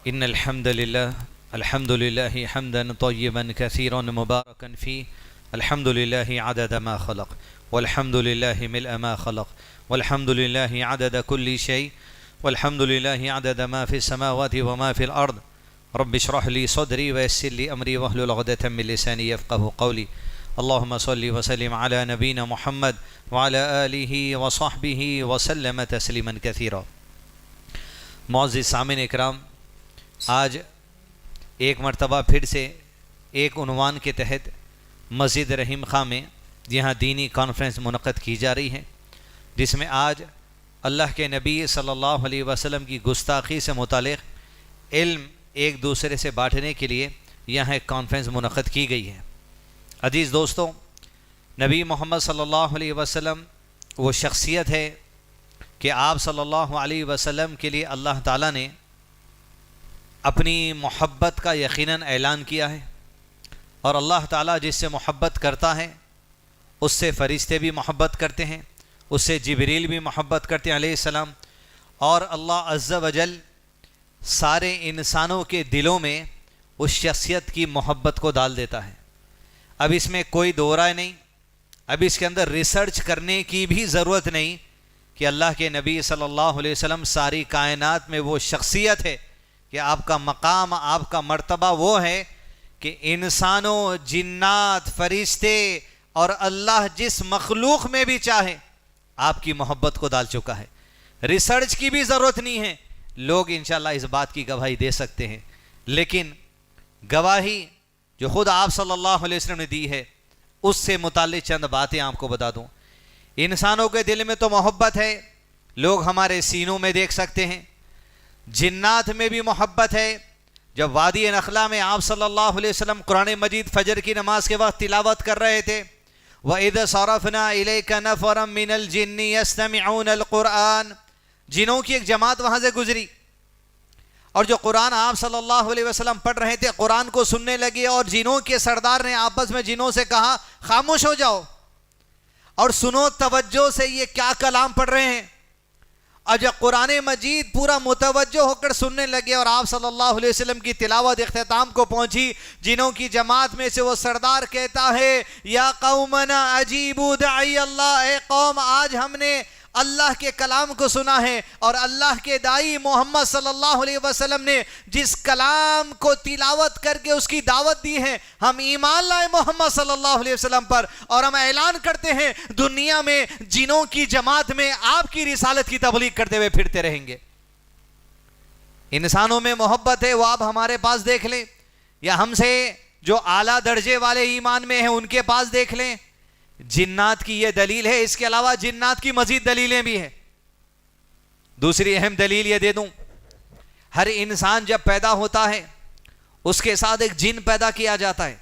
إن الحمد لله حمدا طيبا كثيرا مباركا فيه. الحمد لله عدد ما خلق، والحمد لله ملء ما خلق، والحمد لله عدد كل شيء، والحمد لله عدد ما في السماوات وما في الأرض. رب اشرح لي صدري ويسر لي أمري واحلل عقدة من لساني يفقهوا قولي. اللهم صل وسلم على نبينا محمد وعلى آله وصحبه وسلم تسلیما كثيرا. معزز سامعین اکرام، آج ایک مرتبہ پھر سے ایک عنوان کے تحت مسجد رحیم خان میں یہاں دینی کانفرنس منعقد کی جا رہی ہے، جس میں آج اللہ کے نبی صلی اللہ علیہ وسلم کی گستاخی سے متعلق علم ایک دوسرے سے بانٹنے کے لیے یہاں ایک کانفرنس منعقد کی گئی ہے. عزیز دوستوں، نبی محمد صلی اللہ علیہ وسلم وہ شخصیت ہے کہ آپ صلی اللہ علیہ وسلم کے لیے اللہ تعالیٰ نے اپنی محبت کا یقیناً اعلان کیا ہے، اور اللہ تعالیٰ جس سے محبت کرتا ہے اس سے فرشتے بھی محبت کرتے ہیں، اس سے جبریل بھی محبت کرتے ہیں علیہ السلام، اور اللہ عز و جل سارے انسانوں کے دلوں میں اس شخصیت کی محبت کو ڈال دیتا ہے. اب اس میں کوئی دو رائے نہیں، اب اس کے اندر ریسرچ کرنے کی بھی ضرورت نہیں کہ اللہ کے نبی صلی اللہ علیہ وسلم ساری کائنات میں وہ شخصیت ہے کہ آپ کا مقام، آپ کا مرتبہ وہ ہے کہ انسانوں، جنات، فرشتے اور اللہ جس مخلوق میں بھی چاہے آپ کی محبت کو ڈال چکا ہے. ریسرچ کی بھی ضرورت نہیں ہے، لوگ انشاءاللہ اس بات کی گواہی دے سکتے ہیں. لیکن گواہی جو خود آپ صلی اللہ علیہ وسلم نے دی ہے، اس سے متعلق چند باتیں آپ کو بتا دوں. انسانوں کے دل میں تو محبت ہے، لوگ ہمارے سینوں میں دیکھ سکتے ہیں. جنات میں بھی محبت ہے. جب وادی نخلا میں آپ صلی اللہ علیہ وسلم قرآن مجید فجر کی نماز کے وقت تلاوت کر رہے تھے، وَإِذْ صَرَفْنَا إِلَيْكَ نَفَرًا مِّنَ الْجِنِّ يَسْتَمِعُونَ الْقُرْآنَ، جنوں کی ایک جماعت وہاں سے گزری اور جو قرآن آپ صلی اللہ علیہ وسلم پڑھ رہے تھے قرآن کو سننے لگے، اور جنوں کے سردار نے آپس میں جنوں سے کہا خاموش ہو جاؤ اور سنو توجہ سے یہ کیا کلام پڑھ رہے ہیں. اور جب قرآن مجید پورا متوجہ ہو کر سننے لگے اور آپ صلی اللہ علیہ وسلم کی تلاوت اختتام کو پہنچی، جنوں کی جماعت میں سے وہ سردار کہتا ہے یا قومنا اجیبوا داعی اللہ، اے قوم آج ہم نے اللہ کے کلام کو سنا ہے، اور اللہ کے دائی محمد صلی اللہ علیہ وسلم نے جس کلام کو تلاوت کر کے اس کی دعوت دی ہے، ہم ایمان لائے محمد صلی اللہ علیہ وسلم پر، اور ہم اعلان کرتے ہیں دنیا میں جنوں کی جماعت میں آپ کی رسالت کی تبلیغ کرتے ہوئے پھرتے رہیں گے. انسانوں میں محبت ہے، وہ آپ ہمارے پاس دیکھ لیں، یا ہم سے جو اعلیٰ درجے والے ایمان میں ہیں ان کے پاس دیکھ لیں. جنات کی یہ دلیل ہے، اس کے علاوہ جنات کی مزید دلیلیں بھی ہیں. دوسری اہم دلیل یہ دے دوں، ہر انسان جب پیدا ہوتا ہے اس کے ساتھ ایک جن پیدا کیا جاتا ہے.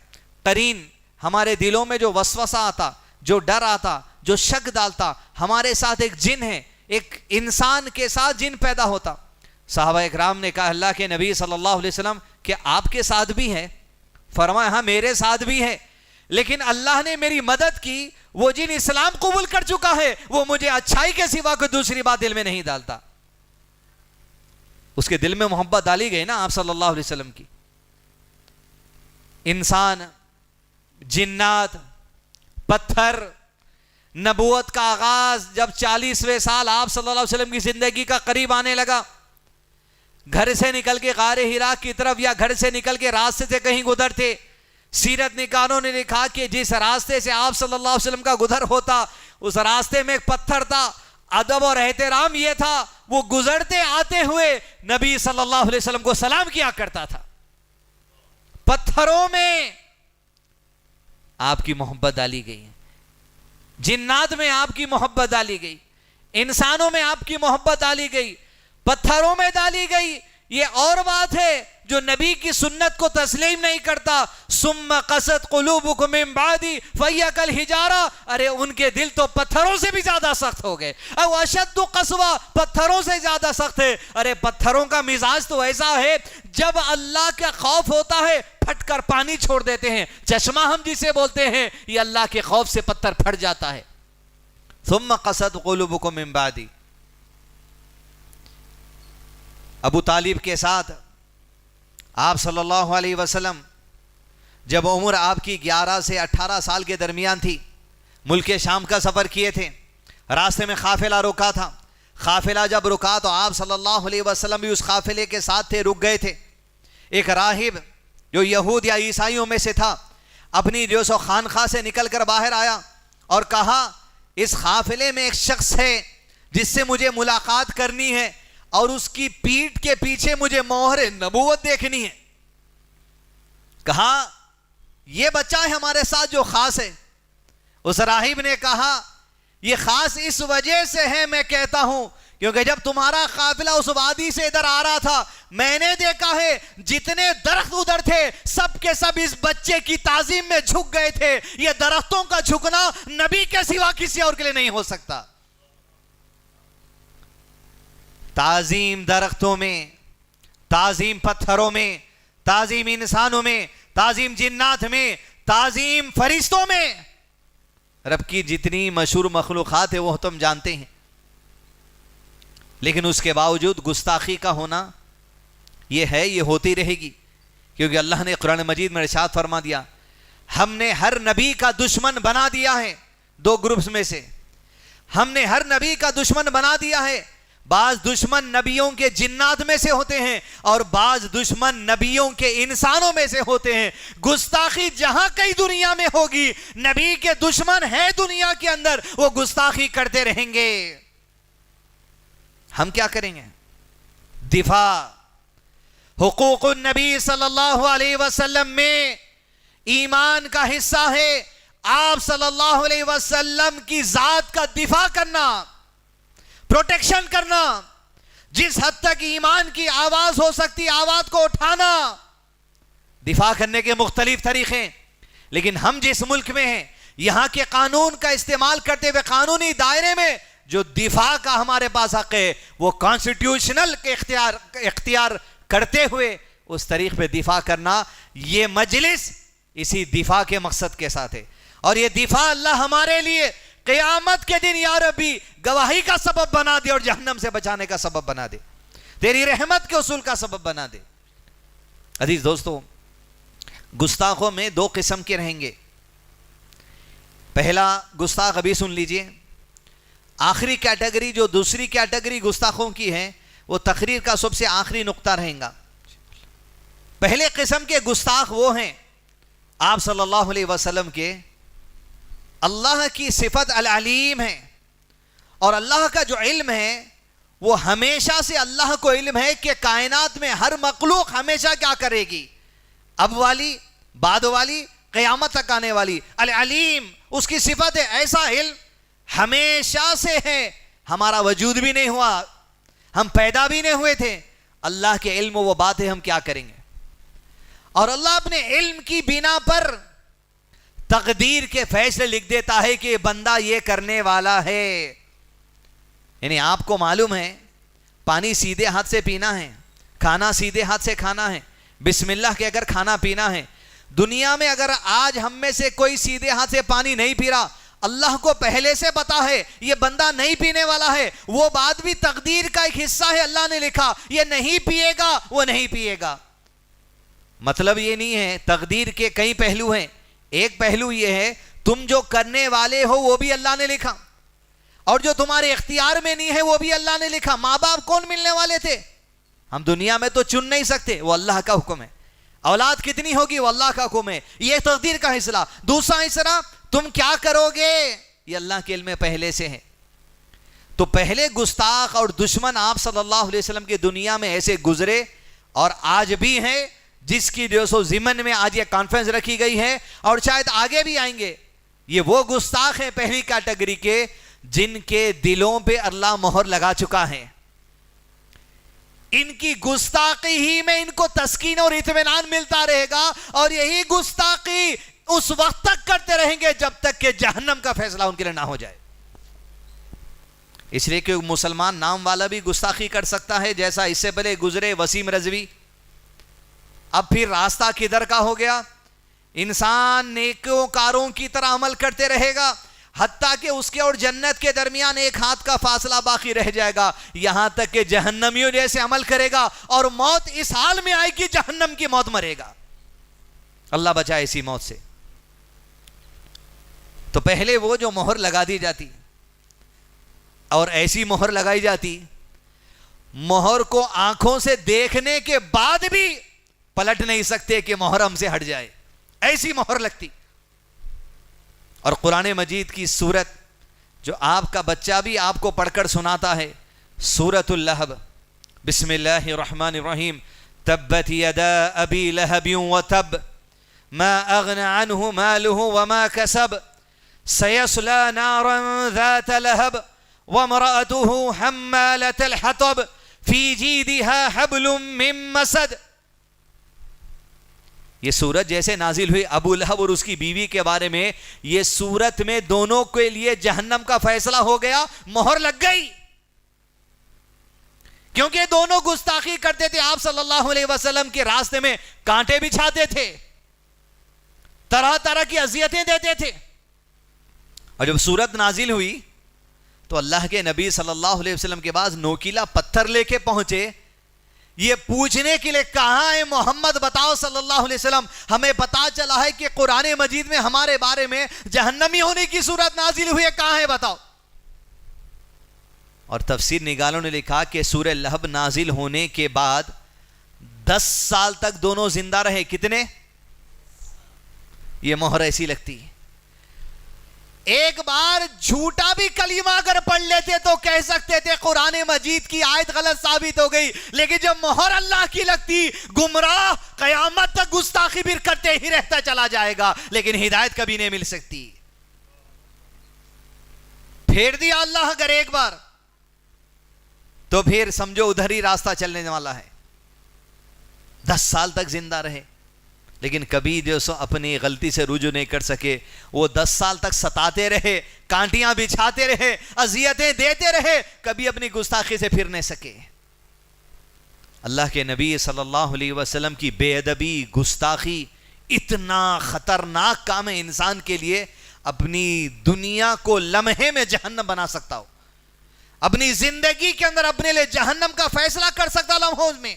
قرین، ہمارے دلوں میں جو وسوسہ آتا، جو ڈر آتا، جو شک ڈالتا، ہمارے ساتھ ایک جن ہے، ایک انسان کے ساتھ جن پیدا ہوتا. صحابہ اکرام نے کہا اللہ کے نبی صلی اللہ علیہ وسلم کہ آپ کے ساتھ بھی ہے؟ فرمایا ہاں میرے ساتھ بھی ہے، لیکن اللہ نے میری مدد کی، وہ جن اسلام قبول کر چکا ہے وہ مجھے اچھائی کے سوا کوئی دوسری بات دل میں نہیں ڈالتا. اس کے دل میں محبت ڈالی گئی نا آپ صلی اللہ علیہ وسلم کی. انسان، جنات، پتھر، نبوت کا آغاز جب 40ویں سال آپ صلی اللہ علیہ وسلم کی زندگی کا قریب آنے لگا، گھر سے نکل کے غار حرا کی طرف یا گھر سے نکل کے راستے سے کہیں گزرتے، سیرت نگاروں نے لکھا کہ جس راستے سے آپ صلی اللہ علیہ وسلم کا گزر ہوتا اس راستے میں ایک پتھر تھا. ادب اور احترام یہ تھا وہ گزرتے آتے ہوئے نبی صلی اللہ علیہ وسلم کو سلام کیا کرتا تھا. پتھروں میں آپ کی محبت ڈالی گئی ہے، جنات میں آپ کی محبت ڈالی گئی، انسانوں میں آپ کی محبت ڈالی گئی، پتھروں میں ڈالی گئی. یہ اور بات ہے جو نبی کی سنت کو تسلیم نہیں کرتا. ثم قست قلوبکم من بعدی فہی کالحجارہ، ارے ان کے دل تو پتھروں سے بھی زیادہ سخت ہو گئے. او اشد قسوہ، پتھروں سے زیادہ سخت ہے. ارے پتھروں کا مزاج تو ایسا ہے جب اللہ کا خوف ہوتا ہے پھٹ کر پانی چھوڑ دیتے ہیں. چشمہ ہم جسے بولتے ہیں، یہ اللہ کے خوف سے پتھر پھٹ جاتا ہے. ثم قست قلوبکم من بعدی. ابو طالب کے ساتھ آپ صلی اللہ علیہ وسلم جب عمر آپ کی 11 سے 18 سال کے درمیان تھی، ملک شام کا سفر کیے تھے، راستے میں قافلہ رکا تھا. قافلہ جب رکا تو آپ صلی اللہ علیہ وسلم بھی اس قافلے کے ساتھ تھے، رک گئے تھے. ایک راہب جو یہود یا عیسائیوں میں سے تھا اپنی جو سو خانقاہ سے نکل کر باہر آیا اور کہا اس قافلے میں ایک شخص ہے جس سے مجھے ملاقات کرنی ہے اور اس کی پیٹھ کے پیچھے مجھے مہر نبوت دیکھنی ہے. کہا یہ بچہ ہے ہمارے ساتھ جو خاص ہے. اس راہب نے کہا یہ خاص اس وجہ سے ہے میں کہتا ہوں کیونکہ جب تمہارا قافلہ اس وادی سے ادھر آ رہا تھا میں نے دیکھا ہے جتنے درخت ادھر تھے سب کے سب اس بچے کی تعظیم میں جھک گئے تھے. یہ درختوں کا جھکنا نبی کے سوا کسی اور کے لیے نہیں ہو سکتا. تعظیم درختوں میں، تعظیم پتھروں میں، تعظیم انسانوں میں، تعظیم جنات میں، تعظیم فرشتوں میں. رب کی جتنی مشہور مخلوقات ہے وہ تم جانتے ہیں، لیکن اس کے باوجود گستاخی کا ہونا یہ ہے، یہ ہوتی رہے گی. کیونکہ اللہ نے قرآن مجید میں ارشاد فرما دیا ہم نے ہر نبی کا دشمن بنا دیا ہے. دو گروپس میں سے ہم نے ہر نبی کا دشمن بنا دیا ہے. بعض دشمن نبیوں کے جنات میں سے ہوتے ہیں اور بعض دشمن نبیوں کے انسانوں میں سے ہوتے ہیں. گستاخی جہاں کئی دنیا میں ہوگی نبی کے دشمن ہے دنیا کے اندر، وہ گستاخی کرتے رہیں گے. ہم کیا کریں گے؟ دفاع حقوق النبی صلی اللہ علیہ وسلم میں ایمان کا حصہ ہے. آپ صلی اللہ علیہ وسلم کی ذات کا دفاع کرنا، پروٹیکشن کرنا. جس حد تک ایمان کی آواز ہو سکتی آواز کو اٹھانا. دفاع کرنے کے مختلف طریقے، لیکن ہم جس ملک میں ہیں یہاں کے قانون کا استعمال کرتے ہوئے قانونی دائرے میں جو دفاع کا ہمارے پاس حق ہے وہ کانسٹیٹیوشنل کے اختیار کرتے ہوئے اس طریق پہ دفاع کرنا. یہ مجلس اسی دفاع کے مقصد کے ساتھ ہے. اور یہ دفاع اللہ ہمارے لیے قیامت کے دن یا ربی گواہی کا سبب بنا دے اور جہنم سے بچانے کا سبب بنا دے، تیری رحمت کے اصول کا سبب بنا دے. عزیز دوستو، گستاخوں میں دو قسم کے رہیں گے. پہلا گستاخ ابھی سن لیجئے. آخری کیٹیگری جو دوسری کیٹیگری گستاخوں کی ہے وہ تقریر کا سب سے آخری نقطہ رہیں گا. پہلے قسم کے گستاخ وہ ہیں آپ صلی اللہ علیہ وسلم کے اللہ کی صفت العلیم ہے، اور اللہ کا جو علم ہے وہ ہمیشہ سے اللہ کو علم ہے کہ کائنات میں ہر مخلوق ہمیشہ کیا کرے گی، اب والی، بعد والی، قیامت تک آنے والی. العلیم اس کی صفت ہے. ایسا علم ہمیشہ سے ہے، ہمارا وجود بھی نہیں ہوا، ہم پیدا بھی نہیں ہوئے تھے. اللہ کے علم وہ بات ہے ہم کیا کریں گے. اور اللہ اپنے علم کی بنا پر تقدیر کے فیصلے لکھ دیتا ہے کہ بندہ یہ کرنے والا ہے. یعنی آپ کو معلوم ہے پانی سیدھے ہاتھ سے پینا ہے، کھانا سیدھے ہاتھ سے کھانا ہے، بسم اللہ کے اگر کھانا پینا ہے. دنیا میں اگر آج ہم میں سے کوئی سیدھے ہاتھ سے پانی نہیں پی رہا، اللہ کو پہلے سے پتا ہے یہ بندہ نہیں پینے والا ہے. وہ بات بھی تقدیر کا ایک حصہ ہے، اللہ نے لکھا یہ نہیں پیے گا، وہ نہیں پیے گا. مطلب یہ نہیں ہے، تقدیر کے کئی پہلو ہیں. ایک پہلو یہ ہے تم جو کرنے والے ہو وہ بھی اللہ نے لکھا، اور جو تمہارے اختیار میں نہیں ہے وہ بھی اللہ نے لکھا. ماں باپ کون ملنے والے تھے؟ ہم دنیا میں تو چن نہیں سکتے، وہ اللہ کا حکم ہے. اولاد کتنی ہوگی وہ اللہ کا حکم ہے، یہ تقدیر کا حصہ. دوسرا حصہ تم کیا کرو گے یہ اللہ کے علم میں پہلے سے ہے. تو پہلے گستاخ اور دشمن آپ صلی اللہ علیہ وسلم کی دنیا میں ایسے گزرے اور آج بھی ہیں، جس کی جو سو ضمن میں آج یہ کانفرنس رکھی گئی ہے اور شاید آگے بھی آئیں گے. یہ وہ گستاخ ہیں پہلی کیٹیگری کے جن کے دلوں پہ اللہ مہر لگا چکا ہے. ان کی گستاخی ہی میں ان کو تسکین اور اطمینان ملتا رہے گا، اور یہی گستاخی اس وقت تک کرتے رہیں گے جب تک کہ جہنم کا فیصلہ ان کے لیے نہ ہو جائے. اس لیے کہ مسلمان نام والا بھی گستاخی کر سکتا ہے، جیسا اس سے پہلے گزرے وسیم رضوی. اب پھر راستہ کدھر کا ہو گیا؟ انسان نیکوکاروں کی طرح عمل کرتے رہے گا، حتیٰ کہ اس کے اور جنت کے درمیان ایک ہاتھ کا فاصلہ باقی رہ جائے گا، یہاں تک کہ جہنمیوں جیسے عمل کرے گا اور موت اس حال میں آئے گی جہنم کی موت مرے گا۔ اللہ بچائے اسی موت سے۔ تو پہلے وہ جو مہر لگا دی جاتی اور ایسی مہر لگائی جاتی، مہر کو آنکھوں سے دیکھنے کے بعد بھی پلٹ نہیں سکتے کہ مہر ہم سے ہٹ جائے، ایسی مہر لگتی۔ اور قرآن مجید کی سورت جو آپ کا بچہ بھی آپ کو پڑھ کر سناتا ہے، سورۃ اللہب، بسم اللہ الرحمن الرحیم، تبت یدا ابی لہب وتب ما اغنى عنه ماله وما كسب سيصلى نارا ذات لهب وامرأته حمالة الحطب في جيدها حبل من مسد۔ یہ سورت جیسے نازل ہوئی ابو لہب اور اس کی بیوی کے بارے میں، یہ سورت میں دونوں کے لیے جہنم کا فیصلہ ہو گیا، مہر لگ گئی، کیونکہ دونوں گستاخی کرتے تھے، آپ صلی اللہ علیہ وسلم کے راستے میں کانٹے بچھاتے تھے، طرح طرح کی اذیتیں دیتے تھے۔ اور جب سورت نازل ہوئی تو اللہ کے نبی صلی اللہ علیہ وسلم کے پاس نوکیلا پتھر لے کے پہنچے، یہ پوچھنے کے لیے کہاں ہے محمد، بتاؤ صلی اللہ علیہ وسلم، ہمیں پتا چلا ہے کہ قرآن مجید میں ہمارے بارے میں جہنمی ہونے کی صورت نازل ہوئی ہے، کہاں ہے بتاؤ۔ اور تفسیر نگاروں نے لکھا کہ سورہ لہب نازل ہونے کے بعد 10 سال تک دونوں زندہ رہے۔ کتنے؟ یہ مہر ایسی لگتی ہے۔ ایک بار جھوٹا بھی کلمہ اگر پڑھ لیتے تو کہہ سکتے تھے قرآن مجید کی آیت غلط ثابت ہو گئی، لیکن جب مہر اللہ کی لگتی، گمراہ قیامت تک گستاخی بھی کرتے ہی رہتا چلا جائے گا، لیکن ہدایت کبھی نہیں مل سکتی۔ پھیر دیا اللہ اگر ایک بار تو پھر سمجھو ادھر ہی راستہ چلنے والا ہے۔ 10 سال تک زندہ رہے، لیکن کبھی جو سو اپنی غلطی سے رجوع نہیں کر سکے، وہ 10 سال تک ستاتے رہے، کانٹیاں بچھاتے رہے، اذیتیں دیتے رہے، کبھی اپنی گستاخی سے پھر نہیں سکے۔ اللہ کے نبی صلی اللہ علیہ وسلم کی بے ادبی، گستاخی اتنا خطرناک کام ہے انسان کے لیے، اپنی دنیا کو لمحے میں جہنم بنا سکتا ہو، اپنی زندگی کے اندر اپنے لیے جہنم کا فیصلہ کر سکتا لمحوں میں۔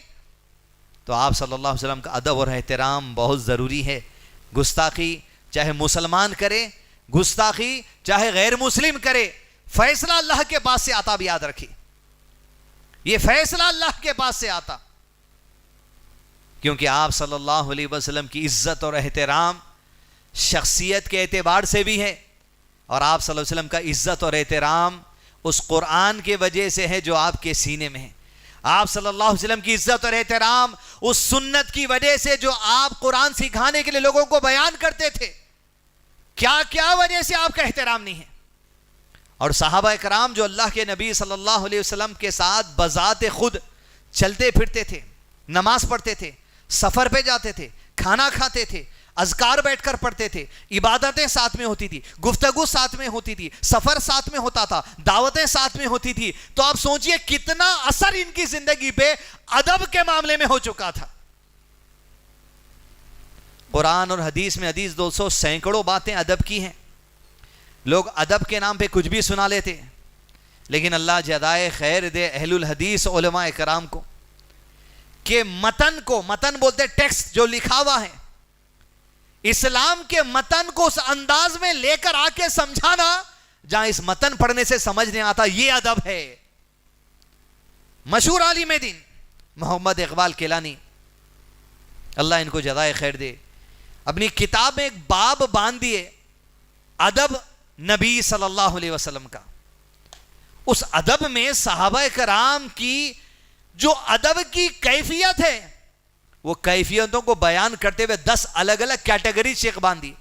تو آپ صلی اللہ علیہ وسلم کا ادب اور احترام بہت ضروری ہے۔ گستاخی چاہے مسلمان کرے، گستاخی چاہے غیر مسلم کرے، فیصلہ اللہ کے پاس سے آتا، بھی یاد رکھیں، یہ فیصلہ اللہ کے پاس سے آتا، کیونکہ آپ صلی اللہ علیہ وسلم کی عزت اور احترام شخصیت کے اعتبار سے بھی ہے، اور آپ صلی اللہ علیہ وسلم کا عزت اور احترام اس قرآن کے وجہ سے ہے جو آپ کے سینے میں ہے۔ آپ صلی اللہ علیہ وسلم کی عزت اور احترام اس سنت کی وجہ سے جو آپ قرآن سکھانے کے لیے لوگوں کو بیان کرتے تھے، کیا وجہ سے آپ کا احترام نہیں ہے۔ اور صحابہ کرام جو اللہ کے نبی صلی اللہ علیہ وسلم کے ساتھ بذات خود چلتے پھرتے تھے، نماز پڑھتے تھے، سفر پہ جاتے تھے، کھانا کھاتے تھے، اذکار بیٹھ کر پڑھتے تھے، عبادتیں ساتھ میں ہوتی تھی، گفتگو ساتھ میں ہوتی تھی، سفر ساتھ میں ہوتا تھا، دعوتیں ساتھ میں ہوتی تھی، تو آپ سوچئے کتنا اثر ان کی زندگی پہ ادب کے معاملے میں ہو چکا تھا۔ قرآن اور حدیث میں حدیث 200 سینکڑوں باتیں ادب کی ہیں، لوگ ادب کے نام پہ کچھ بھی سنا لیتے، لیکن اللہ جزائے خیر دے اہل الحدیث علماء کرام کو کہ متن بولتے ٹیکسٹ جو لکھا ہوا ہے، اسلام کے متن کو اس انداز میں لے کر آ کے سمجھانا جہاں اس متن پڑھنے سے سمجھ نہیں آتا، یہ ادب ہے۔ مشہور عالم دین محمد اقبال کیلانی، اللہ ان کو جزائے خیر دے، اپنی کتاب میں ایک باب باندھ دیے ادب نبی صلی اللہ علیہ وسلم کا۔ اس ادب میں صحابہ کرام کی جو ادب کی کیفیت ہے، وہ کیفیتوں کو بیان کرتے ہوئے 10 الگ الگ کیٹیگری شیخ باندھی۔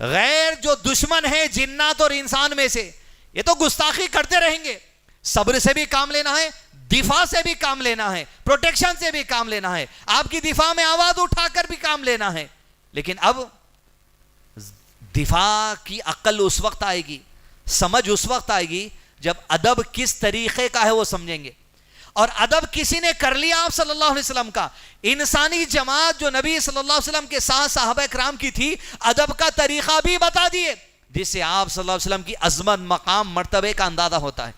غیر جو دشمن ہے جنات اور انسان میں سے، یہ تو گستاخی کرتے رہیں گے، صبر سے بھی کام لینا ہے، دفاع سے بھی کام لینا ہے، پروٹیکشن سے بھی کام لینا ہے، آپ کی دفاع میں آواز اٹھا کر بھی کام لینا ہے، لیکن اب دفاع کی عقل اس وقت آئے گی، سمجھ اس وقت آئے گی جب ادب کس طریقے کا ہے وہ سمجھیں گے۔ اور ادب کسی نے کر لیا آپ صلی اللہ علیہ وسلم کا، انسانی جماعت جو نبی صلی اللہ علیہ وسلم کے ساتھ صحابہ کرام کی تھی، ادب کا طریقہ بھی بتا دیے، جس سے آپ صلی اللہ علیہ وسلم کی عظمت، مقام، مرتبے کا اندازہ ہوتا ہے.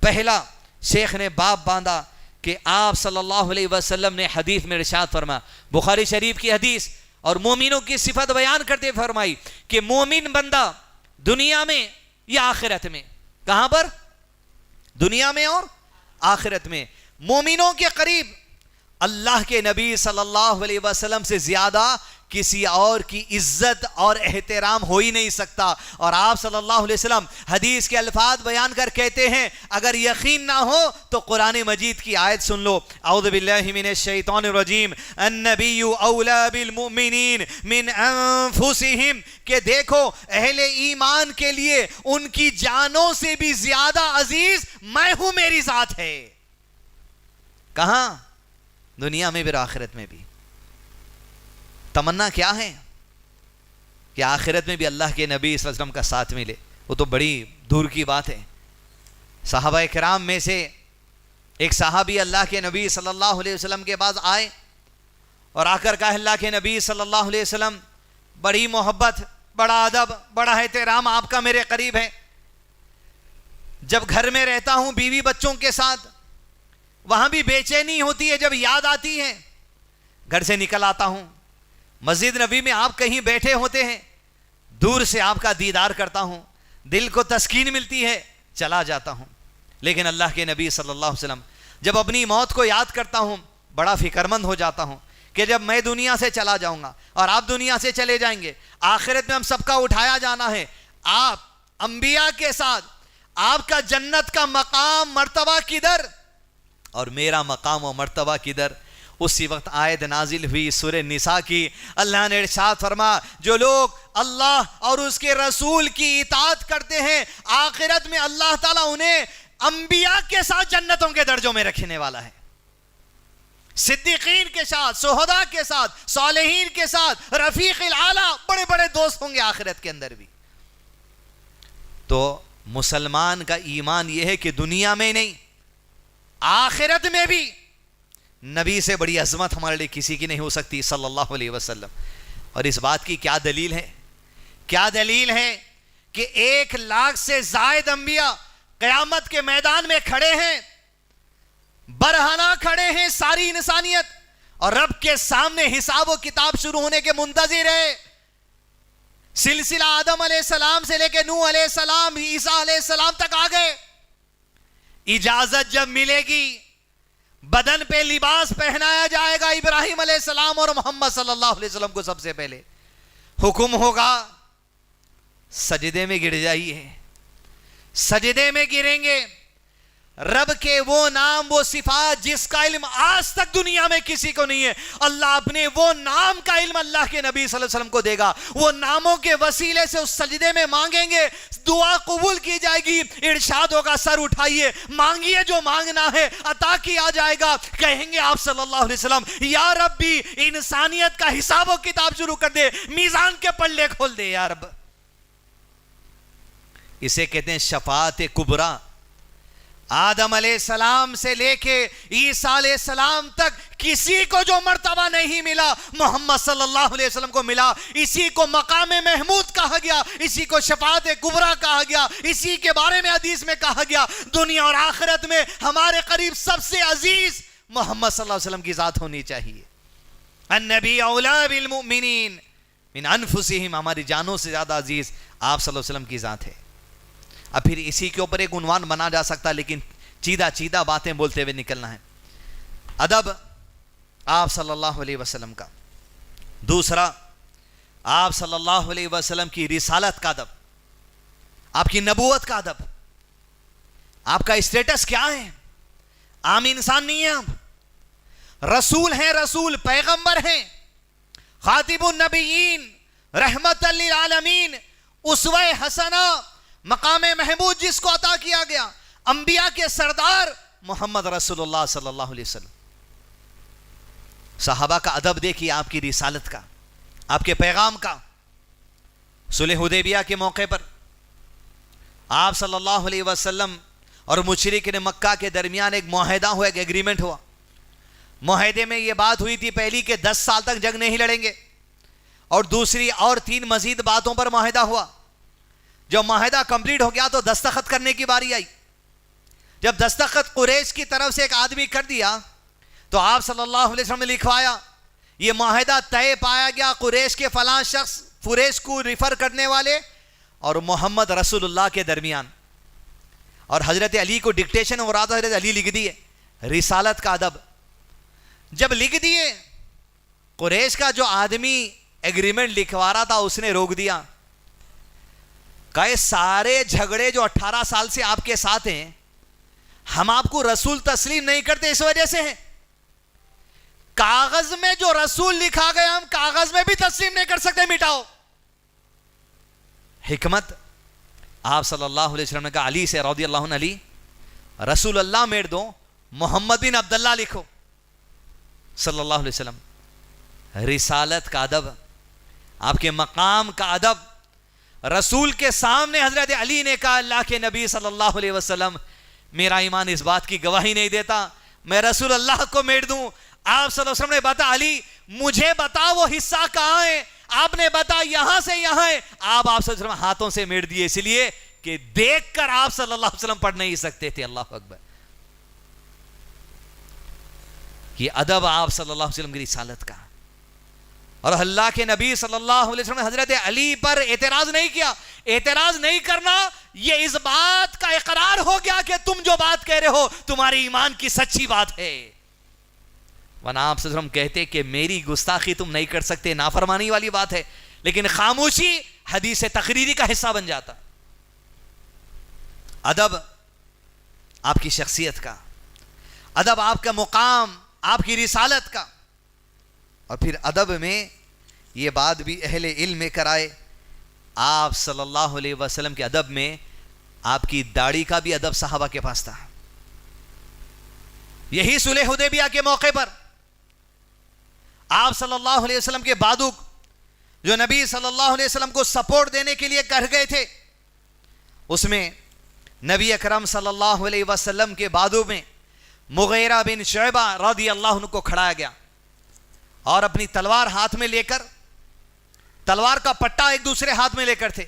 پہلا شیخ نے باب باندھا کہ آپ صلی اللہ علیہ وسلم نے حدیث میں ارشاد فرمایا، بخاری شریف کی حدیث، اور مومنوں کی صفت بیان کرتے فرمائی کہ مومن بندہ دنیا میں یا آخرت میں، کہاں پر؟ دنیا میں اور آخرت میں مومنوں کے قریب اللہ کے نبی صلی اللہ علیہ وسلم سے زیادہ کسی اور کی عزت اور احترام ہو ہی نہیں سکتا. اور آپ صلی اللہ علیہ وسلم حدیث کے الفاظ بیان کر کہتے ہیں، اگر یقین نہ ہو تو قرآن مجید کی آیت سن لو. اعوذ باللہ من الشیطان الرجیم، النبی اولی بالمؤمنین من انفسہم، کہ دیکھو اہل ایمان کے لیے ان کی جانوں سے بھی زیادہ عزیز میں ہوں، میری ذات ہے. کہاں؟ دنیا میں بھی اور آخرت میں بھی. تمنا کیا ہے؟ کہ آخرت میں بھی اللہ کے نبی صلی اللہ علیہ وسلم کا ساتھ ملے. وہ تو بڑی دور کی بات ہے. صحابہ کرام میں سے ایک صحابی اللہ کے نبی صلی اللہ علیہ وسلم کے پاس آئے اور آ کر کہا، اللہ کے نبی صلی اللہ علیہ وسلم، بڑی محبت، بڑا ادب، بڑا احترام آپ کا میرے قریب ہے. جب گھر میں رہتا ہوں بیوی بچوں کے ساتھ، وہاں بھی بے چینی ہوتی ہے جب یاد آتی ہے. گھر سے نکل آتا ہوں، مسجد نبی میں آپ کہیں بیٹھے ہوتے ہیں، دور سے آپ کا دیدار کرتا ہوں، دل کو تسکین ملتی ہے، چلا جاتا ہوں. لیکن اللہ کے نبی صلی اللہ علیہ وسلم، جب اپنی موت کو یاد کرتا ہوں بڑا فکرمند ہو جاتا ہوں کہ جب میں دنیا سے چلا جاؤں گا اور آپ دنیا سے چلے جائیں گے، آخرت میں ہم سب کا اٹھایا جانا ہے. آپ انبیاء کے ساتھ آپ کا جنت کا مقام، مرتبہ کدھر اور میرا مقام و مرتبہ کدھر؟ اسی وقت آیت نازل ہوئی سورہ نساء کی. اللہ نے ارشاد فرما، جو لوگ اللہ اور اس کے رسول کی اطاعت کرتے ہیں، آخرت میں اللہ تعالیٰ انہیں انبیاء کے ساتھ جنتوں کے درجوں میں رکھنے والا ہے. صدیقین کے ساتھ، شہداء کے ساتھ، صالحین کے ساتھ، رفیق الاعلیٰ، بڑے بڑے دوست ہوں گے آخرت کے اندر بھی. تو مسلمان کا ایمان یہ ہے کہ دنیا میں نہیں، آخرت میں بھی نبی سے بڑی عظمت ہمارے لیے کسی کی نہیں ہو سکتی صلی اللہ علیہ وسلم. اور اس بات کی کیا دلیل ہے؟ کیا دلیل ہے کہ 1,00,000 سے زائد انبیاء قیامت کے میدان میں کھڑے ہیں، برہنہ کھڑے ہیں ساری انسانیت، اور رب کے سامنے حساب و کتاب شروع ہونے کے منتظر ہے. سلسلہ آدم علیہ السلام سے لے کے نوح علیہ السلام، عیسیٰ علیہ السلام تک آ گئے. اجازت جب ملے گی، بدن پہ لباس پہنایا جائے گا ابراہیم علیہ السلام اور محمد صلی اللہ علیہ وسلم کو. سب سے پہلے حکم ہوگا سجدے میں گر جائیے. سجدے میں گریں گے. رب کے وہ نام، وہ صفات جس کا علم آج تک دنیا میں کسی کو نہیں ہے، اللہ اپنے وہ نام کا علم اللہ کے نبی صلی اللہ علیہ وسلم کو دے گا. وہ ناموں کے وسیلے سے اس سجدے میں مانگیں گے، دعا قبول کی جائے گی. ارشاد ہوگا سر اٹھائیے، مانگیے جو مانگنا ہے، عطا کیا جائے گا. کہیں گے آپ صلی اللہ علیہ وسلم، یا ربی انسانیت کا حساب و کتاب شروع کر دے، میزان کے پلے کھول دے یا رب. اسے کہتے ہیں شفاعت کبریٰ. آدم علیہ السلام سے لے کے عیسیٰ علیہ السلام تک کسی کو جو مرتبہ نہیں ملا، محمد صلی اللہ علیہ وسلم کو ملا. اسی کو مقام محمود کہا گیا، اسی کو شفاعت کبریٰ کہا گیا، اسی کے بارے میں حدیث میں کہا گیا دنیا اور آخرت میں ہمارے قریب سب سے عزیز محمد صلی اللہ علیہ وسلم کی ذات ہونی چاہیے. النبی اولی بالمؤمنین من انفسہم، ہماری جانوں سے زیادہ عزیز آپ صلی اللہ علیہ وسلم کی ذات ہے. اب پھر اسی کے اوپر ایک عنوان بنا جا سکتا، لیکن چیدہ باتیں بولتے ہوئے نکلنا ہے. ادب آپ صلی اللہ علیہ وسلم کا. دوسرا، آپ صلی اللہ علیہ وسلم کی رسالت کا ادب، آپ کی نبوت کا ادب. آپ کا اسٹیٹس کیا ہے؟ عام انسان نہیں ہیں آپ، رسول ہیں، رسول پیغمبر ہیں، خاتم النبیین، رحمت للعالمین، اسوہ حسنہ، مقام محمود جس کو عطا کیا گیا، انبیاء کے سردار محمد رسول اللہ صلی اللہ علیہ وسلم. صحابہ کا ادب دیکھیے، آپ کی رسالت کا، آپ کے پیغام کا. صلح حدیبیہ کے موقع پر آپ صلی اللہ علیہ وسلم اور مشرکین مکہ کے درمیان ایک معاہدہ ہوا، ایک ایگریمنٹ ہوا. معاہدے میں یہ بات ہوئی تھی پہلی کہ 10 سال تک جنگ نہیں لڑیں گے، اور دوسری اور 3 مزید باتوں پر معاہدہ ہوا. جب معاہدہ کمپلیٹ ہو گیا تو دستخط کرنے کی باری آئی. جب دستخط قریش کی طرف سے ایک آدمی کر دیا تو آپ صلی اللہ علیہ وسلم نے لکھوایا, یہ معاہدہ طے پایا گیا قریش کے فلاں شخص, قریش کو ریفر کرنے والے اور محمد رسول اللہ کے درمیان. اور حضرت علی کو ڈکٹیشن ہو رہا تھا, حضرت علی لکھ دیے رسالت کا ادب. جب لکھ دیے, قریش کا جو آدمی ایگریمنٹ لکھوا رہا تھا اس نے روک دیا, کہے سارے جھگڑے جو 18 سال سے آپ کے ساتھ ہیں ہم آپ کو رسول تسلیم نہیں کرتے اس وجہ سے ہیں. کاغذ میں جو رسول لکھا گیا ہم کاغذ میں بھی تسلیم نہیں کر سکتے, مٹاؤ. حکمت آپ صلی اللہ علیہ وسلم نے کہا علی سے رضی اللہ عنہ, علی رسول اللہ میڑ دو, محمد بن عبداللہ لکھو. صلی اللہ علیہ وسلم رسالت کا ادب, آپ کے مقام کا ادب. رسول کے سامنے حضرت علی نے کہا اللہ کے نبی صلی اللہ علیہ وسلم میرا ایمان اس بات کی گواہی نہیں دیتا میں رسول اللہ کو میڑ دوں. آپ صلی اللہ علیہ وسلم نے بتا علی مجھے بتا وہ حصہ کہاں ہے, آپ نے بتا یہاں سے یہاں ہے. آپ صلی اللہ علیہ وسلم ہاتھوں سے میڑ دیے اس لیے کہ دیکھ کر آپ صلی اللہ علیہ وسلم پڑھ نہیں سکتے تھے. اللہ اکبر. یہ ادب آپ صلی اللہ علیہ وسلم کی رسالت کا. اور اللہ کے نبی صلی اللہ علیہ وسلم نے حضرت علی پر اعتراض نہیں کیا. اعتراض نہیں کرنا یہ اس بات کا اقرار ہو گیا کہ تم جو بات کہہ رہے ہو تمہارے ایمان کی سچی بات ہے. ورنہ آپ صلی اللہ علیہ وسلم کہتے کہ میری گستاخی تم نہیں کر سکتے, نافرمانی والی بات ہے, لیکن خاموشی حدیث تقریری کا حصہ بن جاتا. ادب آپ کی شخصیت کا, ادب آپ کا مقام, آپ کی رسالت کا. اور پھر ادب میں یہ بات بھی اہل علم میں کرائے, آپ صلی اللہ علیہ وسلم کے ادب میں آپ کی داڑھی کا بھی ادب صحابہ کے پاس تھا. یہی صلح حدیبیہ کے موقع پر آپ صلی اللہ علیہ وسلم کے بادوق جو نبی صلی اللہ علیہ وسلم کو سپورٹ دینے کے لیے کر گئے تھے, اس میں نبی اکرم صلی اللہ علیہ وسلم کے بادوق میں مغیرہ بن شعبہ رضی اللہ عنہ کو کھڑایا گیا اور اپنی تلوار ہاتھ میں لے کر, تلوار کا پٹا ایک دوسرے ہاتھ میں لے کر تھے.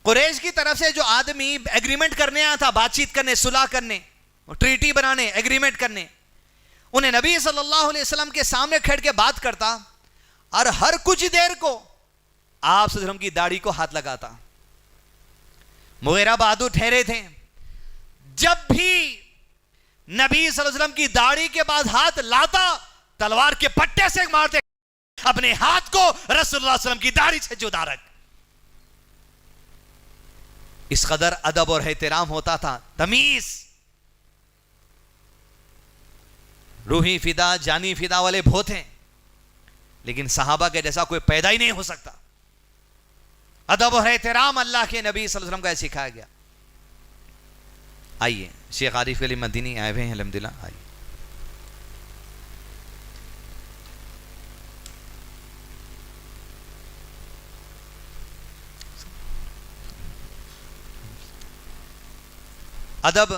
قریش کی طرف سے جو آدمی ایگریمنٹ کرنے آیا تھا, بات چیت کرنے, صلح کرنے, ٹریٹی بنانے, ایگریمنٹ کرنے, انہیں نبی صلی اللہ علیہ وسلم کے سامنے کھڑ کے بات کرتا اور ہر کچھ دیر کو آپ صلی اللہ علیہ وسلم کی داڑھی کو ہاتھ لگاتا. مغیرہ بہادر ٹھہرے تھے, جب بھی نبی صلی اللہ علیہ وسلم کی داڑھی کے بعد ہاتھ لاتا تلوار کے پٹے سے مارتے, اپنے ہاتھ کو رسول اللہ صلی اللہ علیہ وسلم کی داڑھی سے جدا رکھ. اس قدر ادب اور احترام ہوتا تھا, تمیز. روحی فدا جانی فدا والے بہت ہیں, لیکن صحابہ کے جیسا کوئی پیدا ہی نہیں ہو سکتا. ادب اور احترام اللہ کے نبی صلی اللہ علیہ وسلم کا سکھایا گیا. آئیے شیخ عارف علی مدینی آئے ہوئے ہیں الحمدللہ. آئیے ادب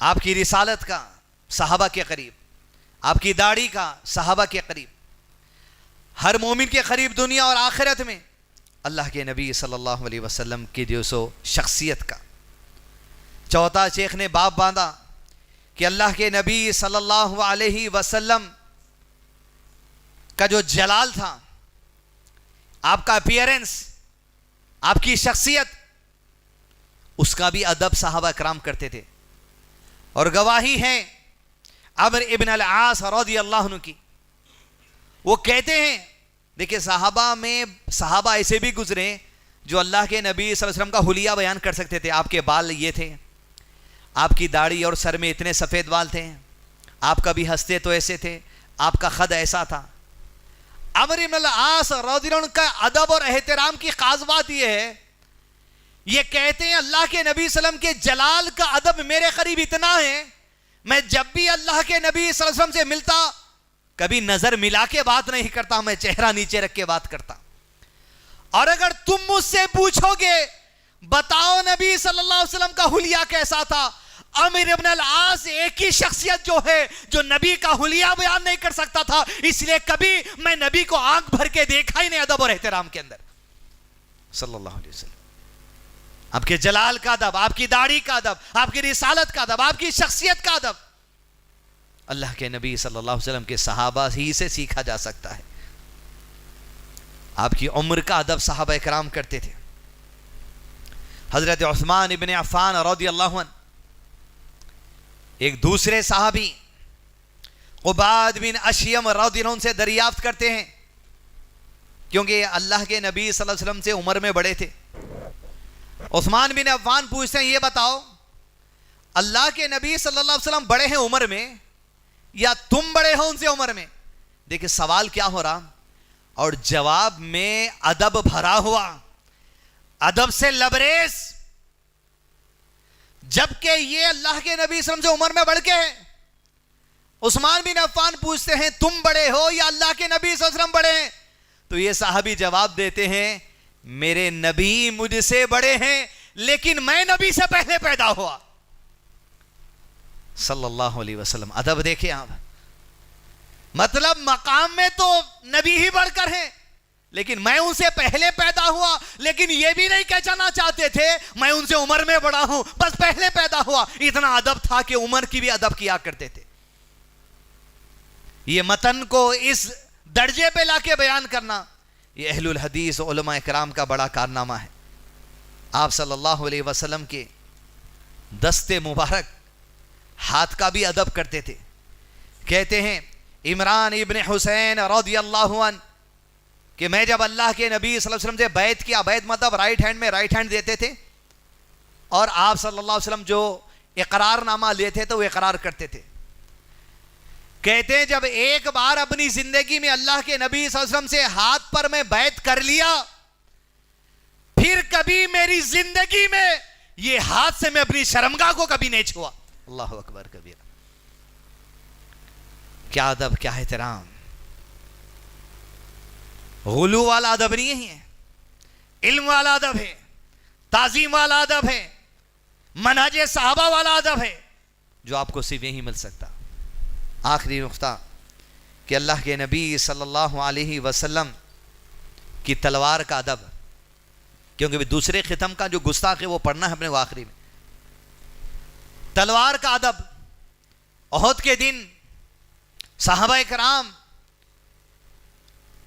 آپ کی رسالت کا صحابہ کے قریب, آپ کی داڑھی کا صحابہ کے قریب, ہر مومن کے قریب دنیا اور آخرت میں اللہ کے نبی صلی اللہ علیہ وسلم کی جو سو شخصیت کا. چوتھا شیخ نے باب باندھا کہ اللہ کے نبی صلی اللہ علیہ وسلم کا جو جلال تھا, آپ کا اپیئرنس, آپ کی شخصیت, اس کا بھی ادب صحابہ کرام کرتے تھے. اور گواہی ہے عمر ابن العاص رضی اللہ عنہ کی, وہ کہتے ہیں دیکھیں صحابہ ایسے بھی گزرے جو اللہ کے نبی صلی اللہ علیہ وسلم کا حلیہ بیان کر سکتے تھے. آپ کے بال یہ تھے, آپ کی داڑھی اور سر میں اتنے سفید بال تھے, آپ کا بھی ہنستے تو ایسے تھے, آپ کا خد ایسا تھا. عمر ابن العاص رضی اللہ عنہ کا ادب اور احترام کی خاص بات یہ ہے, یہ کہتے ہیں اللہ کے نبی صلی اللہ علیہ وسلم کے جلال کا ادب میرے قریب اتنا ہے, میں جب بھی اللہ کے نبی صلی اللہ علیہ وسلم سے ملتا کبھی نظر ملا کے بات نہیں کرتا, میں چہرہ نیچے رکھ کے بات کرتا. اور اگر تم مجھ سے پوچھو گے بتاؤ نبی صلی اللہ علیہ وسلم کا حلیہ کیسا تھا, عمر ابن العاص ایک ہی شخصیت جو ہے جو نبی کا حلیہ بیان نہیں کر سکتا تھا, اس لیے کبھی میں نبی کو آنکھ بھر کے دیکھا ہی نہیں ادب اور احترام کے اندر. صلی اللہ علیہ وسلم. آپ کے جلال کا ادب، آپ کی داڑھی کا ادب، آپ کی رسالت کا ادب، آپ کی شخصیت کا ادب اللہ کے نبی صلی اللہ علیہ وسلم کے صحابہ ہی سے سیکھا جا سکتا ہے. آپ کی عمر کا ادب صحابہ اکرام کرتے تھے. حضرت عثمان ابن عفان رضی اللہ عنہ ایک دوسرے صحابی عباد بن اشیم رضی اللہ عنہ سے دریافت کرتے ہیں، کیونکہ اللہ کے نبی صلی اللہ علیہ وسلم سے عمر میں بڑے تھے. عثمان بن عفان پوچھتے ہیں، یہ بتاؤ اللہ کے نبی صلی اللہ علیہ وسلم بڑے ہیں عمر میں یا تم بڑے ہو ان سے عمر میں؟ دیکھیں سوال کیا ہو رہا، اور جواب میں ادب بھرا ہوا، ادب سے لبریز. جبکہ یہ اللہ کے نبی صلی اللہ علیہ وسلم سے عمر میں بڑھ کے ہیں. عثمان بن عفان پوچھتے ہیں تم بڑے ہو یا اللہ کے نبی صلی اللہ علیہ وسلم بڑے ہیں؟ تو یہ صحابی جواب دیتے ہیں میرے نبی مجھ سے بڑے ہیں لیکن میں نبی سے پہلے پیدا ہوا. صلی اللہ علیہ وسلم. ادب دیکھیں آپ، مطلب مقام میں تو نبی ہی بڑھ کر ہیں لیکن میں ان سے پہلے پیدا ہوا، لیکن یہ بھی نہیں کہنا چاہتے تھے میں ان سے عمر میں بڑا ہوں، بس پہلے پیدا ہوا. اتنا ادب تھا کہ عمر کی بھی ادب کیا کرتے تھے. یہ متن کو اس درجے پہ لا کے بیان کرنا یہ اہل الحدیث علماء کرام کا بڑا کارنامہ ہے. آپ صلی اللہ علیہ وسلم کے دست مبارک ہاتھ کا بھی ادب کرتے تھے. کہتے ہیں عمران ابن حسین رضی اللہ عنہ کہ میں جب اللہ کے نبی صلی اللہ علیہ وسلم سے بیعت کیا، بیعت مطلب رائٹ ہینڈ میں رائٹ ہینڈ دیتے تھے، اور آپ صلی اللہ علیہ وسلم جو اقرار نامہ لیتے تو وہ اقرار کرتے تھے. کہتے ہیں جب ایک بار اپنی زندگی میں اللہ کے نبی صلی اللہ علیہ وسلم سے ہاتھ پر میں بیعت کر لیا، پھر کبھی میری زندگی میں یہ ہاتھ سے میں اپنی شرمگاہ کو کبھی نہیں چھوا. اللہ اکبر کبیرہ. کیا ادب، کیا احترام. غلو والا ادب نہیں ہے، علم والا ادب ہے، تعظیم والا ادب ہے، منہج صحابہ والا ادب ہے جو آپ کو صرف یہی مل سکتا. آخری نقطہ کہ اللہ کے نبی صلی اللہ علیہ وسلم کی تلوار کا ادب، کیونکہ دوسرے ختم کا جو گستاخ ہے وہ پڑھنا ہے اپنے کو آخری میں. تلوار کا ادب. احد کے دن صحابہ کرام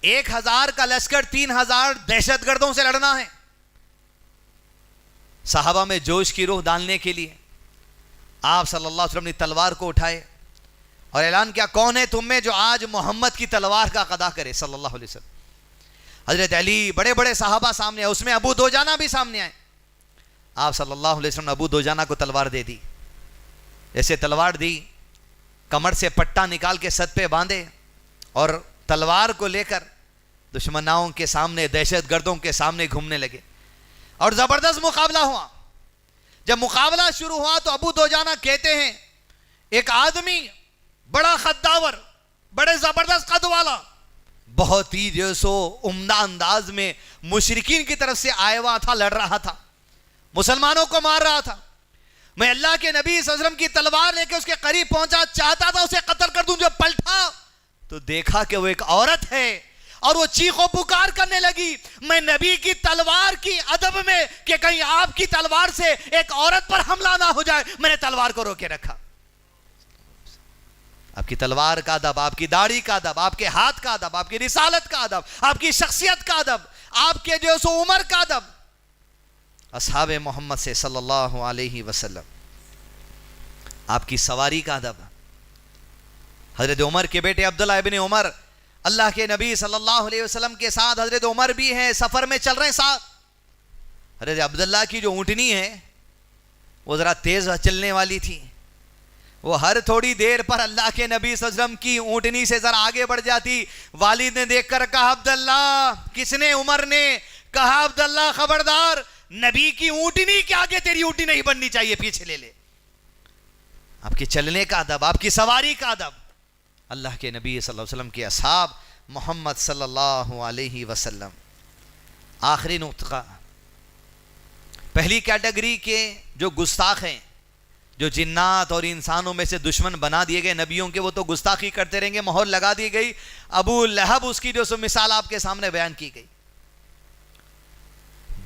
1000 کا لشکر 3000 دہشت گردوں سے لڑنا ہے. صحابہ میں جوش کی روح ڈالنے کے لیے آپ صلی اللہ علیہ وسلم نے تلوار کو اٹھائے اور اعلان کیا کون ہے تم میں جو آج محمد کی تلوار کا قضا کرے. صلی اللہ علیہ وسلم. حضرت علی، بڑے بڑے صحابہ سامنے آئے، اس میں ابو دوجانہ بھی سامنے آئے. آپ صلی اللہ علیہ وسلم نے ابو دوجانہ کو تلوار دے دی. ایسے تلوار دی، کمر سے پٹا نکال کے سر پہ باندھے اور تلوار کو لے کر دشمناؤں کے سامنے، دہشت گردوں کے سامنے گھومنے لگے اور زبردست مقابلہ ہوا. جب مقابلہ شروع ہوا تو ابو دوجانہ کہتے ہیں ایک آدمی بڑا خداور، بڑے زبردست قد والا، بہت ہی جو سو عمدہ انداز میں مشرکین کی طرف سے آیا ہوا تھا، لڑ رہا تھا، مسلمانوں کو مار رہا تھا. میں اللہ کے نبی صلی اللہ علیہ وسلم کی تلوار لے کے اس کے قریب پہنچا، چاہتا تھا اسے قتل کر دوں. جب پلٹا تو دیکھا کہ وہ ایک عورت ہے اور وہ چیخ و پکار کرنے لگی میں نبی کی تلوار کی ادب میں کہ کہیں آپ کی تلوار سے ایک عورت پر حملہ نہ ہو جائے، میں نے تلوار کو روکے رکھا. آپ کی تلوار کا ادب، آپ کی داڑھی کا ادب، آپ کے ہاتھ کا ادب، آپ کی رسالت کا ادب، آپ کی شخصیت کا ادب، آپ کے جو سو عمر کا ادب اصحاب محمد سے صلی اللہ علیہ وسلم. آپ کی سواری کا ادب. حضرت عمر کے بیٹے عبداللہ ابن عمر اللہ کے نبی صلی اللہ علیہ وسلم کے ساتھ، حضرت عمر بھی ہیں، سفر میں چل رہے ہیں ساتھ. حضرت عبداللہ کی جو اونٹنی ہے وہ ذرا تیز چلنے والی تھی. وہ ہر تھوڑی دیر پر اللہ کے نبی صلی اللہ علیہ وسلم کی اونٹنی سے ذرا آگے بڑھ جاتی. والد نے دیکھ کر کہا عبداللہ، کس نے؟ عمر نے کہا عبداللہ خبردار، نبی کی اونٹنی کے آگے تیری اونٹنی نہیں بننی چاہیے، پیچھے لے لے. آپ کے چلنے کا ادب، آپ کی سواری کا ادب. اللہ کے نبی صلی اللہ علیہ وسلم کے اصحاب محمد صلی اللہ علیہ وسلم. آخری نقطہ، پہلی کیٹیگری کے جو گستاخ ہیں، جو جنات اور انسانوں میں سے دشمن بنا دیے گئے نبیوں کے، وہ تو گستاخی کرتے رہیں گے، مہر لگا دی گئی. ابو لہب اس کی جو سو مثال آپ کے سامنے بیان کی گئی.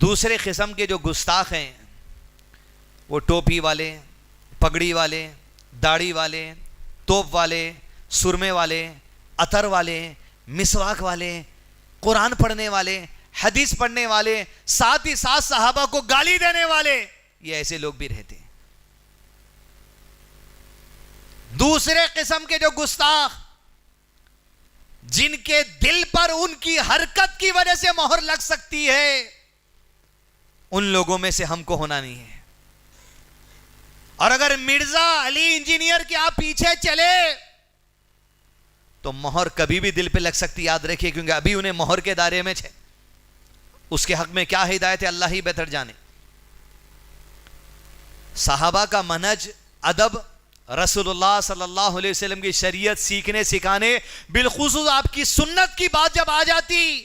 دوسرے قسم کے جو گستاخ ہیں وہ ٹوپی والے، پگڑی والے، داڑھی والے، توپ والے، سرمے والے، عطر والے، مسواک والے، قرآن پڑھنے والے، حدیث پڑھنے والے، ساتھ ہی ساتھ صحابہ کو گالی دینے والے، یہ ایسے لوگ بھی رہتے ہیں۔ دوسرے قسم کے جو گستاخ، جن کے دل پر ان کی حرکت کی وجہ سے مہر لگ سکتی ہے، ان لوگوں میں سے ہم کو ہونا نہیں ہے۔ اور اگر مرزا علی انجینئر کے آپ پیچھے چلے تو مہر کبھی بھی دل پہ لگ سکتی، یاد رکھیے، کیونکہ ابھی انہیں مہر کے دائرے میں چھے۔ اس کے حق میں کیا ہدایت ہے اللہ ہی بہتر جانے۔ صحابہ کا منہج، ادب، رسول اللہ صلی اللہ علیہ وسلم کی شریعت سیکھنے سکھانے، بالخصوص آپ کی سنت کی بات جب آ جاتی،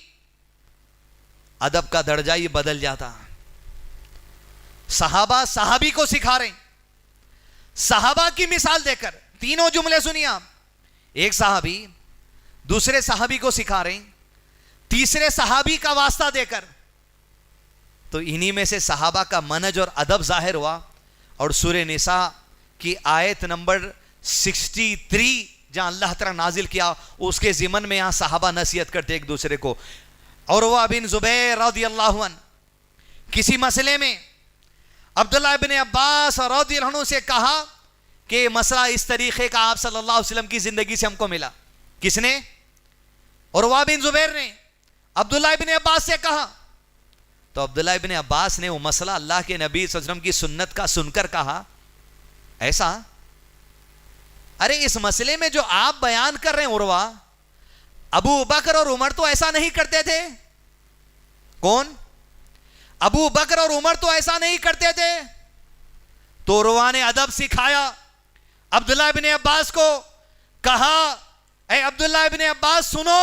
ادب کا درجہ ہی بدل جاتا۔ صحابہ صحابی کو سکھا رہے ہیں، صحابہ کی مثال دے کر، تینوں جملے سنیے آپ، ایک صحابی دوسرے صحابی کو سکھا رہے ہیں، تیسرے صحابی کا واسطہ دے کر، تو انہی میں سے صحابہ کا منہج اور ادب ظاہر ہوا۔ اور سورہ نساء کی آیت نمبر 63 جہاں اللہ تعالیٰ نازل کیا، اس کے ضمن میں یہاں صحابہ نصیحت کرتے ایک دوسرے کو۔ عروہ بن زبیر رضی اللہ عنہ کسی مسئلے میں عبداللہ ابن عباس رضی اللہ عنہ سے کہا کہ مسئلہ اس طریقے کا آپ صلی اللہ علیہ وسلم کی زندگی سے ہم کو ملا۔ کس نے؟ عروہ بن زبیر نے عبداللہ ابن عباس سے کہا۔ تو عبداللہ ابن عباس نے وہ مسئلہ اللہ کے نبی صلی اللہ علیہ وسلم کی سنت کا سن کر کہا، ایسا؟ ارے اس مسئلے میں جو آپ بیان کر رہے ہیں عروہ، ابو بکر اور عمر تو ایسا نہیں کرتے تھے۔ کون؟ ابو بکر اور عمر تو ایسا نہیں کرتے تھے۔ تو عروہ نے ادب سکھایا، عبداللہ ابن عباس کو کہا، اے عبداللہ ابن عباس سنو،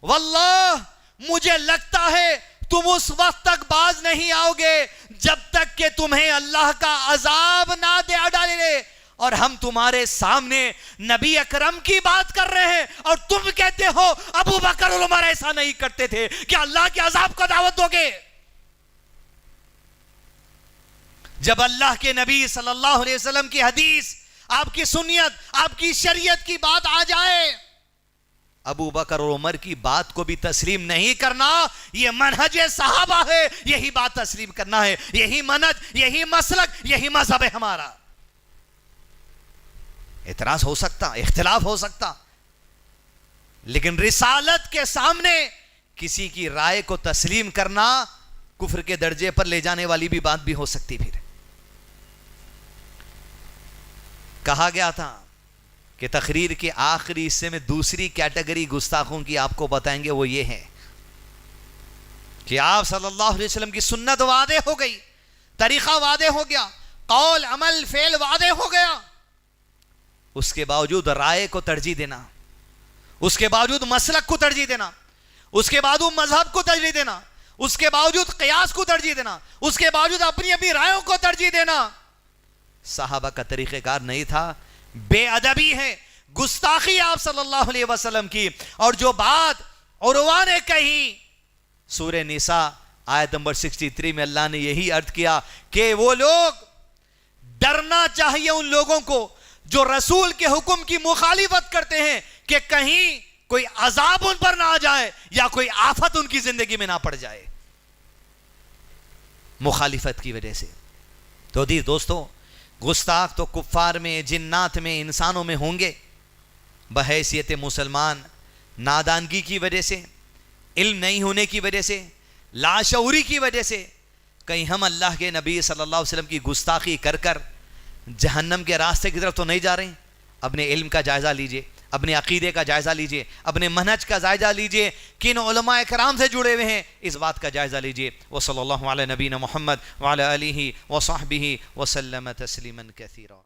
واللہ مجھے لگتا ہے تم اس وقت تک باز نہیں آؤ گے جب تک کہ تمہیں اللہ کا عذاب نہ دے ڈالے، اور ہم تمہارے سامنے نبی اکرم کی بات کر رہے ہیں اور تم کہتے ہو ابو بکر اور عمر ایسا نہیں کرتے تھے، کہ اللہ کے عذاب کو دعوت دو گے؟ جب اللہ کے نبی صلی اللہ علیہ وسلم کی حدیث، آپ کی سنت، آپ کی شریعت کی بات آ جائے، ابو بکر اور عمر کی بات کو بھی تسلیم نہیں کرنا، یہ منہج صحابہ ہے، یہی بات تسلیم کرنا ہے، یہی منہج، یہی مسلک، یہی مذہب ہے ہمارا۔ اعتراض ہو سکتا، اختلاف ہو سکتا، لیکن رسالت کے سامنے کسی کی رائے کو تسلیم کرنا کفر کے درجے پر لے جانے والی بھی بات بھی ہو سکتی۔ پھر کہا گیا تھا کہ تقریر کے آخری حصے میں دوسری کیٹیگری گستاخوں کی آپ کو بتائیں گے، وہ یہ ہے کہ آپ صلی اللہ علیہ وسلم کی سنت واضح ہو گئی، طریقہ واضح ہو گیا، قول عمل فعل واضح ہو گیا، اس کے باوجود رائے کو ترجیح دینا، اس کے باوجود مسلک کو ترجیح دینا، اس کے باوجود مذہب کو ترجیح دینا، اس کے باوجود قیاس کو ترجیح دینا، اس کے باوجود اپنی اپنی رائےوں کو ترجیح دینا، صحابہ کا طریقہ کار نہیں تھا، بے ادبی ہے، گستاخی آپ صلی اللہ علیہ وسلم کی۔ اور جو بات عروہ نے کہی، سورہ نساء آیت نمبر 63 میں اللہ نے یہی عرض کیا کہ وہ لوگ، ڈرنا چاہیے ان لوگوں کو جو رسول کے حکم کی مخالفت کرتے ہیں کہ کہیں کوئی عذاب ان پر نہ آ جائے یا کوئی آفت ان کی زندگی میں نہ پڑ جائے مخالفت کی وجہ سے۔ تو دوستو، گستاخ تو کفار میں، جنات میں، انسانوں میں ہوں گے، بحیثیت مسلمان نادانگی کی وجہ سے، علم نہیں ہونے کی وجہ سے، لاشعوری کی وجہ سے کہیں ہم اللہ کے نبی صلی اللہ علیہ وسلم کی گستاخی کر کر جہنم کے راستے کی طرف تو نہیں جا رہے ہیں۔ اپنے علم کا جائزہ لیجئے، اپنے عقیدے کا جائزہ لیجئے، اپنے منہج کا جائزہ لیجئے، کن علماء کرام سے جڑے ہوئے ہیں، اس بات کا جائزہ لیجئے۔ وصلی اللہ علی نبینا محمد وعلی آلہ وصحبہ وسلم تسلیما کثیرا۔